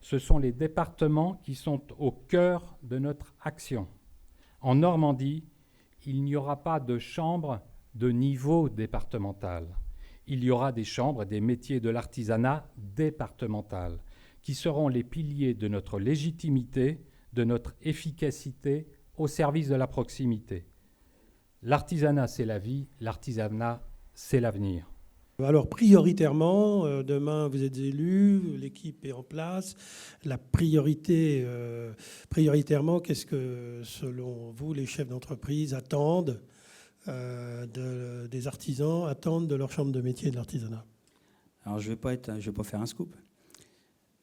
ce sont les départements qui sont au cœur de notre action. En Normandie, il n'y aura pas de chambre de niveau départemental. Il y aura des chambres des métiers de l'artisanat départemental, qui seront les piliers de notre légitimité, de notre efficacité au service de la proximité. L'artisanat, c'est la vie, l'artisanat, c'est l'avenir. Alors prioritairement, demain vous êtes élu, l'équipe est en place. La priorité, prioritairement, qu'est-ce que selon vous les chefs d'entreprise attendent des artisans, attendent de leur chambre de métier et de l'artisanat? Alors je vais pas faire un scoop,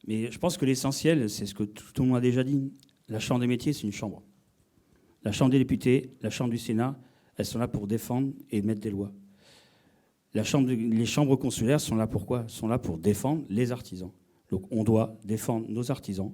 mais je pense que l'essentiel, c'est ce que tout le monde a déjà dit. La chambre des métiers, c'est une chambre. La chambre des députés, la chambre du Sénat, elles sont là pour défendre et mettre des lois. Les chambres consulaires sont là pour quoi? Sont là pour défendre les artisans. Donc on doit défendre nos artisans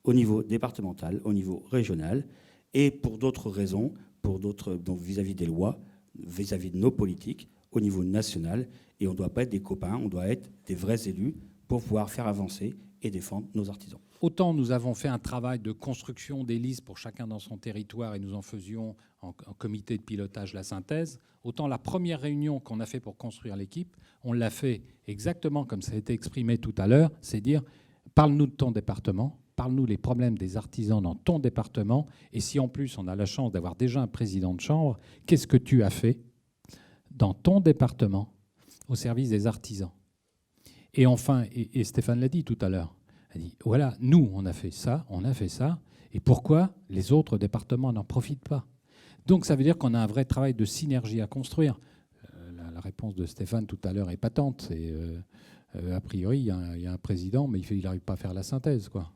au niveau départemental, au niveau régional, et pour d'autres raisons, donc vis-à-vis des lois, vis-à-vis de nos politiques, au niveau national. Et on ne doit pas être des copains, on doit être des vrais élus pour pouvoir faire avancer et défendre nos artisans. Autant nous avons fait un travail de construction des listes pour chacun dans son territoire et nous en faisions en comité de pilotage la synthèse, autant la première réunion qu'on a fait pour construire l'équipe, on l'a fait exactement comme ça a été exprimé tout à l'heure, c'est dire parle-nous de ton département, parle-nous les problèmes des artisans dans ton département, et si en plus on a la chance d'avoir déjà un président de chambre, qu'est-ce que tu as fait dans ton département au service des artisans? Et enfin, et Stéphane l'a dit tout à l'heure, elle dit, voilà, nous, on a fait ça, et pourquoi les autres départements n'en profitent pas? Donc ça veut dire qu'on a un vrai travail de synergie à construire. La réponse de Stéphane tout à l'heure est patente. A priori, il y a un président, mais il n'arrive pas à faire la synthèse, quoi.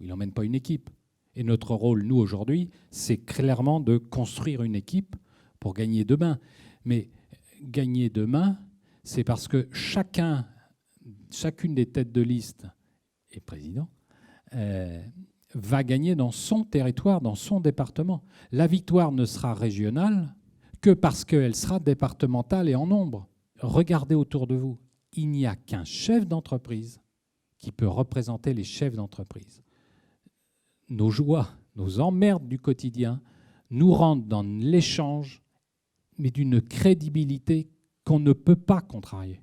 Il n'emmène pas une équipe. Et notre rôle, nous, aujourd'hui, c'est clairement de construire une équipe pour gagner demain. Mais gagner demain, c'est parce que chacune des têtes de liste et président va gagner dans son territoire, dans son département. La victoire ne sera régionale que parce qu'elle sera départementale et en nombre. Regardez autour de vous. Il n'y a qu'un chef d'entreprise qui peut représenter les chefs d'entreprise. Nos joies, nos emmerdes du quotidien nous rendent dans l'échange, mais d'une crédibilité qu'on ne peut pas contrarier.